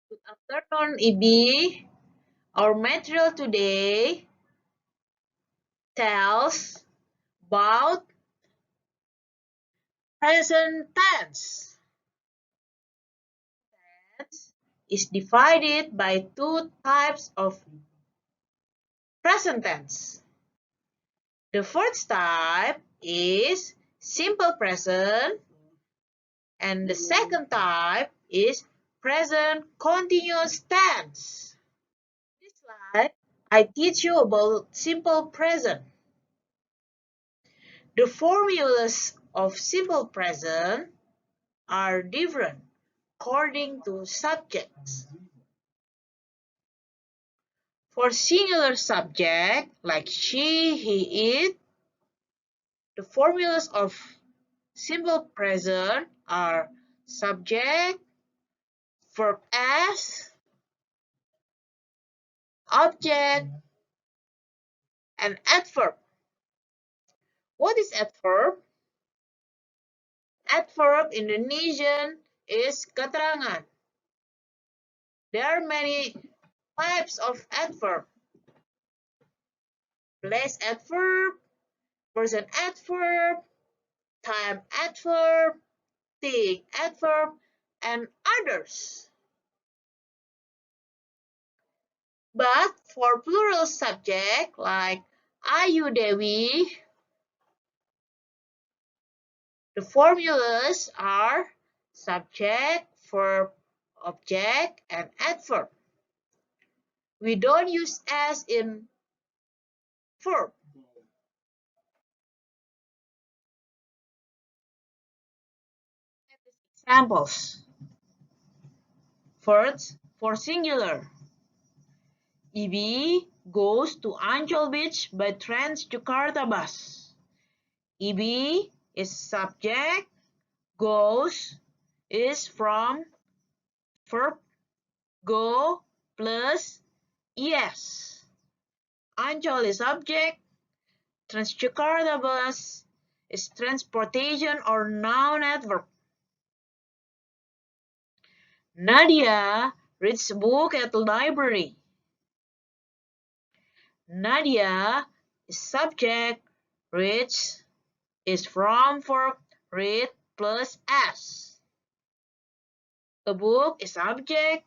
Good afternoon, EB. Our material today tells about present tense. Tense is divided by two types of present tense. The first type is simple present, and the second type is present continuous tense. In this slide, I teach you about simple present. The formulas of simple present are different according to subjects. For singular subject like she, he, it, the formulas of simple present are subject, verb s, object, and adverb. What is adverb? Adverb in Indonesian is keterangan. There are many types of adverb. Place adverb, person adverb, time adverb, thing adverb, and others. But for plural subject like Ayu Dewi, the formulas are subject, verb, object, and adverb. We don't use s in verb. Examples. First, for singular. Ibi goes to Ancol Beach by Transjakarta bus. Ibi is subject, goes is from verb go plus es. Ancol is subject, Transjakarta bus is transportation or noun adverb. Nadia reads a book at the library. Nadia is subject, reads is from verb read plus s. A book is subject,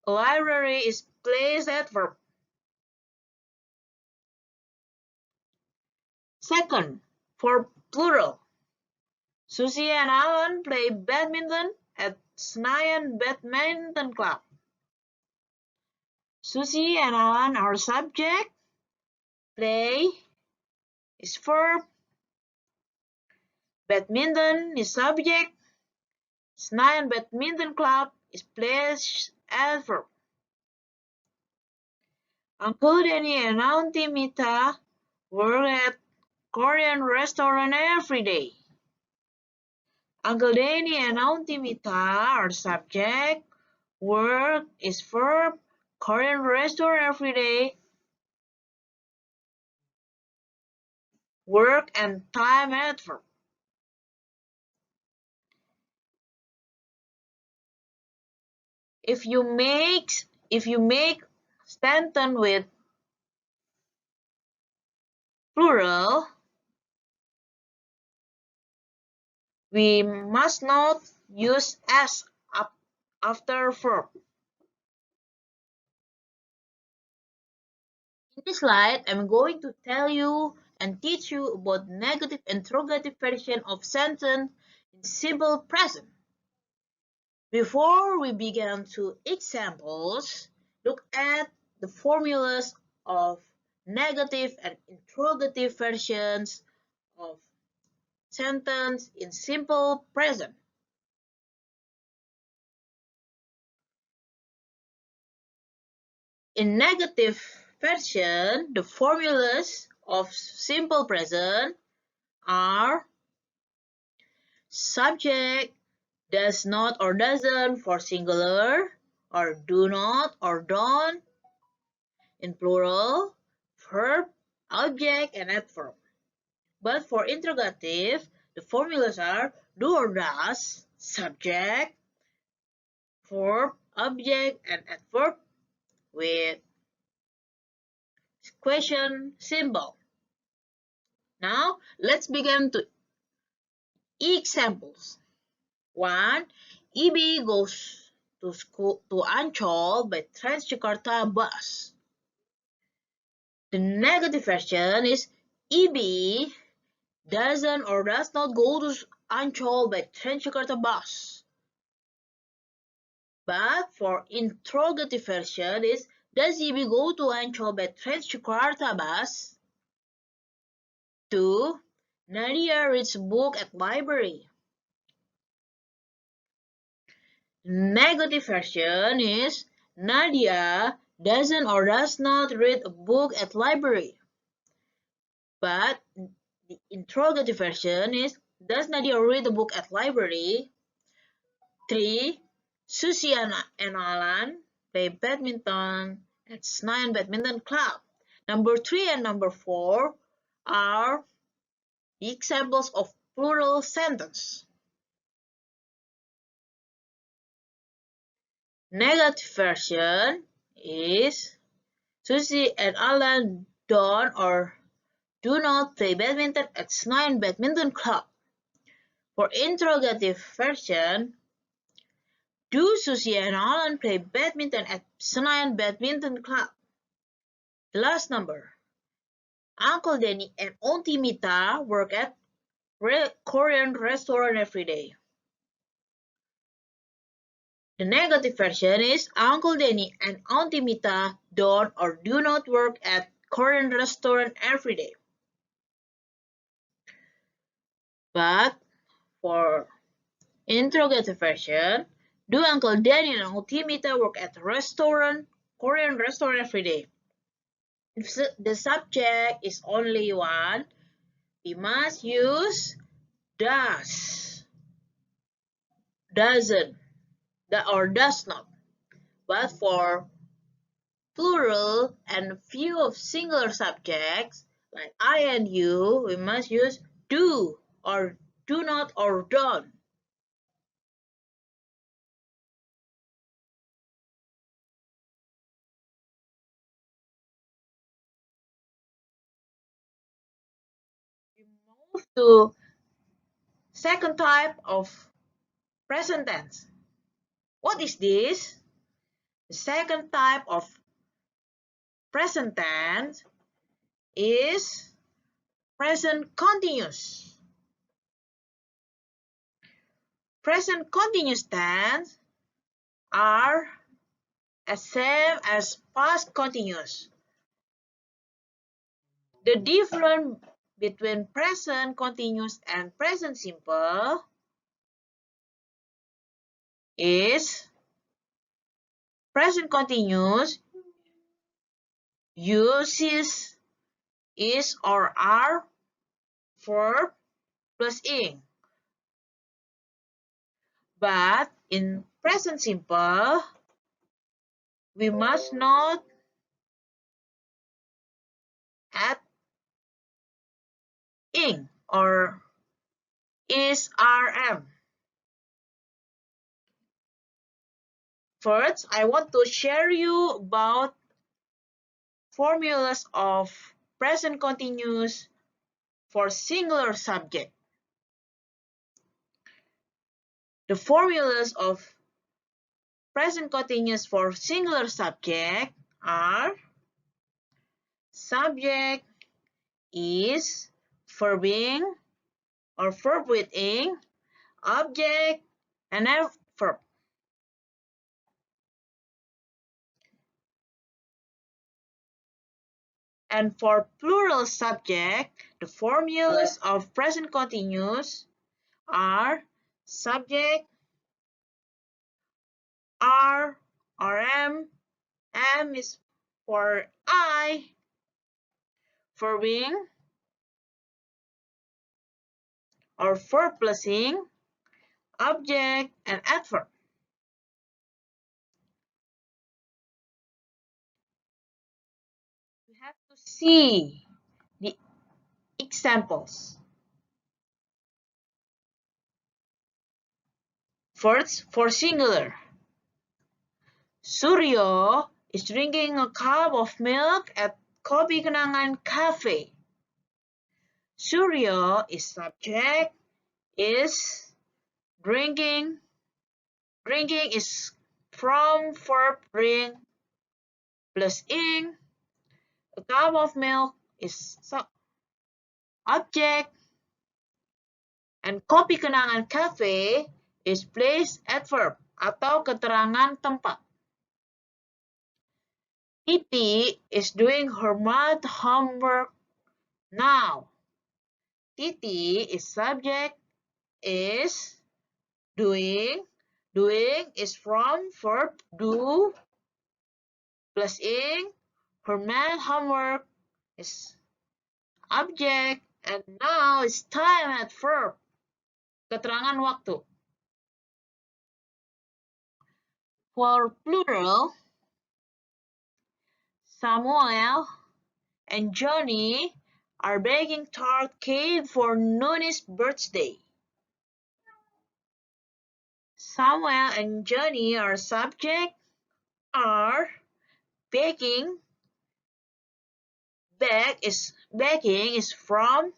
a library is place adverb. Second, for plural. Susie and Alan play badminton at Senayan Badminton Club. Susie and Alan are subject, play is verb, badminton is subject, Senayan Badminton Club is place adverb. Uncle Danny and Auntie Mita work at Korean restaurant every day. Uncle Danny and Auntie Mita are subject, work is verb, Korean restaurant every day, work and time adverb. If you make sentence with plural, we must not use s after verb. In this slide, I'm going to tell you and teach you about negative interrogative version of sentence in simple present. Before we begin to examples, look at the formulas of negative and interrogative versions of sentence in simple present. In negative version, the formulas of simple present are subject, does not or doesn't for singular, or do not or don't in plural, verb, object, and adverb. But for interrogative, the formulas are do or does, subject, verb, object, and adverb with question symbol. Now, let's begin to examples. 1. EB goes to school to Ancol by Transjakarta bus. The negative version is EB doesn't or does not go to Ancol by Transjakarta bus. But for interrogative version is does EB go to Ancol by Transjakarta bus? 2. Nadia reads book at library. Negative version is Nadia doesn't or does not read a book at library. But the interrogative version is does Nadia read a book at library? 3. Susie and Alan play badminton at Senayan Badminton Club. Number 3 and number 4 are the examples of plural sentence. Negative version is Susie and Alan don't or do not play badminton at Senayan Badminton Club. For interrogative version, do Susie and Alan play badminton at Senayan Badminton Club? The last number. Uncle Danny and Auntie Mita work at Korean restaurant every day. The negative version is Uncle Danny and Auntie Mita don't or do not work at Korean restaurant every day. But for interrogative version, do Uncle Danny and Auntie Mita work at Korean restaurant every day? If the subject is only one, we must use does, doesn't, or does not. But for plural and few of singular subjects, like I and you, we must use do or do not or don't. We move to second type of present tense. What is this? The second type of present tense is present continuous. Present continuous tense are as same as past continuous. The difference between present continuous and present simple is present continuous uses is or are verb plus ing. But in present simple, we must not add ing or is rm. First, I want to share you about formulas of present continuous for singular subject. The formulas of present continuous for singular subject are subject is verbing or verb with ing, object, and verb. And for plural subject, the formulas of present continuous are subject, are, rm, m is for I, verbing, or verb plus ing, object, and adverb. We have to see the examples. First, for singular. Suryo is drinking a cup of milk at Kopi Kenangan Cafe. Suryo is subject, is drinking. Drinking is from verb drink plus ing. A cup of milk is object. And Kopi Kenangan Cafe is place adverb atau keterangan tempat. Titi is doing her math homework now. Titi is subject, is doing. Doing is from verb do plus ing. Her math homework is object. And now it's time at verb. Keterangan waktu. For plural, Samuel and Johnny are baking tart cake for Nuni's birthday. Samuel and Johnny are subject, are baking. Baking is from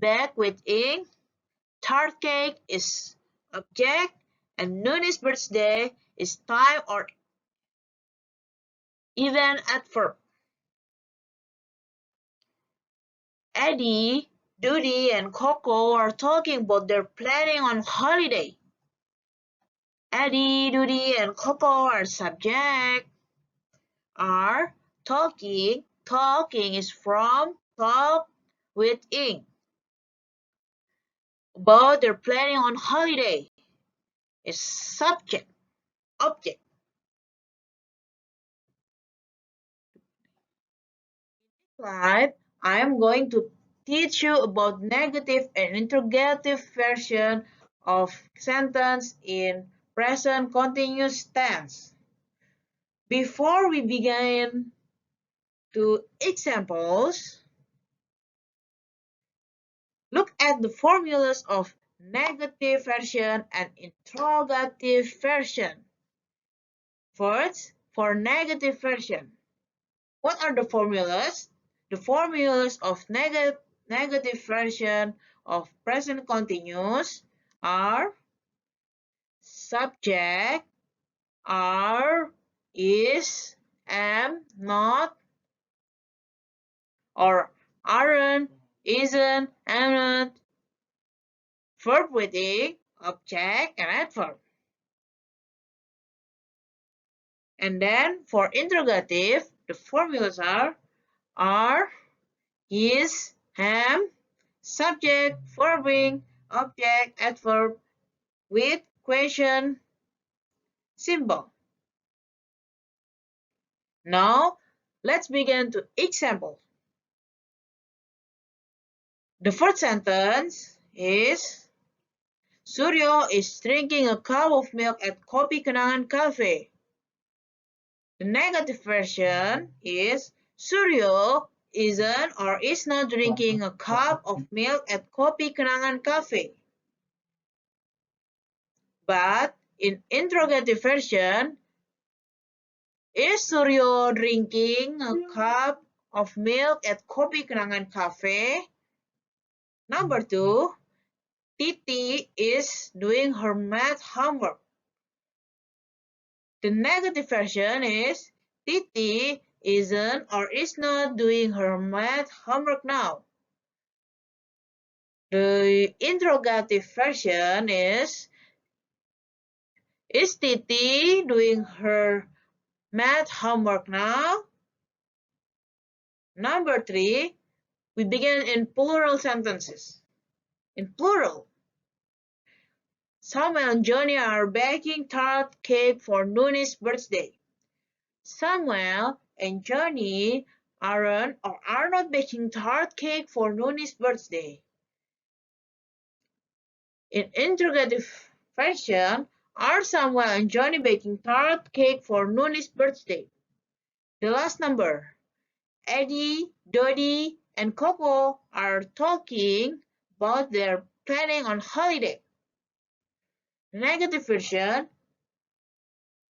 bake with ing. Tart cake is object, and Nuni's birthday is time or event adverb. Eddie, Dudi, and Coco are talking about their planning on holiday. Eddie, Dudi, and Coco are subject, are talking. Talking is from talk with ing. About their planning on holiday is subject, object. Slide, I am going to teach you about negative and interrogative version of sentence in present continuous tense. Before we begin to examples, look at the formulas of negative version and interrogative version. First, for negative version. What are the formulas? The formulas of negative version of present continuous are subject, are, is, am, not, or aren't, isn't, aren't, verb with ing, object, and adverb. And then for interrogative, the formulas are, is, am, subject, verbing, object, adverb with question symbol. Now, let's begin to example. The first sentence is, Suryo is drinking a cup of milk at Kopi Kenangan Cafe. The negative version is, Suryo isn't or is not drinking a cup of milk at Kopi Kenangan Cafe. But in interrogative version, is Suryo drinking a cup of milk at Kopi Kenangan Cafe? Number 2, Titi is doing her math homework. The negative version is, Titi isn't or is not doing her math homework now. The interrogative version is Titi doing her math homework now? Number 3, we begin in plural sentences. In plural, Samuel and Johnny are baking tart cake for Nuni's birthday. Samuel and Johnny aren't or are not baking tart cake for Nuni's birthday. In interrogative version, are Samuel and Johnny baking tart cake for Nuni's birthday? The last number, Eddie, Dodi, and Coco are talking about their planning on holiday. Negative version,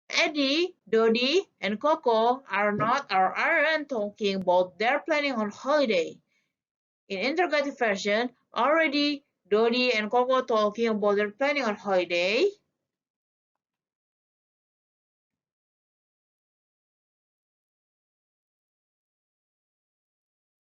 Eddie, Dodie, and Coco are not or aren't talking about their planning on holiday. In interrogative fashion, already Dodie and Coco talking about their planning on holiday.